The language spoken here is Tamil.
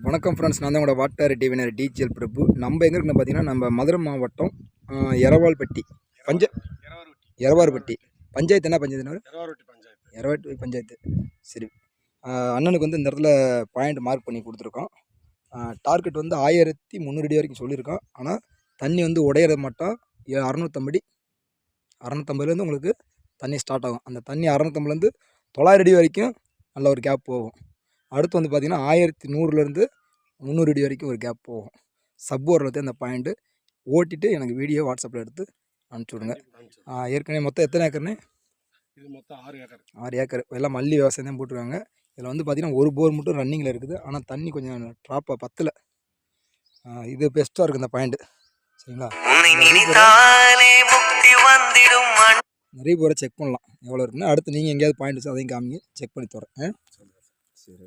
வணக்கம் ஃப்ரெண்ட்ஸ், நான் தான் உங்களோட வாட்டார் டிவினர் டிஜிஎல் பிரபு. நம்ம எங்கே இருக்குன்னு பார்த்தீங்கன்னா, நம்ம மதுரை மாவட்டம் எரவால்பட்டி எரவார்பட்டி பஞ்சாயத்து. என்ன பஞ்சாயத்துனாரு? எரவார்பட்டி பஞ்சாயத்து. சரி, அண்ணனுக்கு வந்து இந்த இடத்துல பாயிண்ட் மார்க் பண்ணி கொடுத்துருக்கோம். டார்கெட் வந்து 1300 அடி வரைக்கும் சொல்லியிருக்கோம். ஆனால் தண்ணி வந்து உடையிறது மட்டும் 650 உங்களுக்கு தண்ணி ஸ்டார்ட் ஆகும். அந்த தண்ணி 650 900 அடி வரைக்கும் நல்ல ஒரு கேப் போகும். அடுத்து வந்து பார்த்திங்கன்னா 1100 300 அடி வரைக்கும் ஒரு கேப் போகும். சப் ஓரில் அந்த பாயிண்ட்டு ஓட்டிட்டு எனக்கு வீடியோ வாட்ஸ்அப்பில் எடுத்து அனுப்பிச்சி விடுங்க. ஏற்கனவே மொத்தம் எத்தனை ஏக்கர்னு? இது மொத்தம் 6 ஏக்கர். எல்லாம் மல்லி விவசாயம் தான் போட்டிருக்காங்க. இதில் வந்து பார்த்திங்கன்னா ஒரு போர் மட்டும் ரன்னிங்கில் இருக்குது. ஆனால் தண்ணி கொஞ்சம் ட்ராப்பாக பத்தலை. இது பெஸ்ட்டாக இருக்குது இந்த பாயிண்ட்டு. சரிங்களா? நிறைய போரை செக் பண்ணலாம் எவ்வளோ இருக்குன்னு. அடுத்து நீங்கள் எங்கேயாவது பாயிண்ட் அதையும் காமிங்க, செக் பண்ணி தரேன். சரி.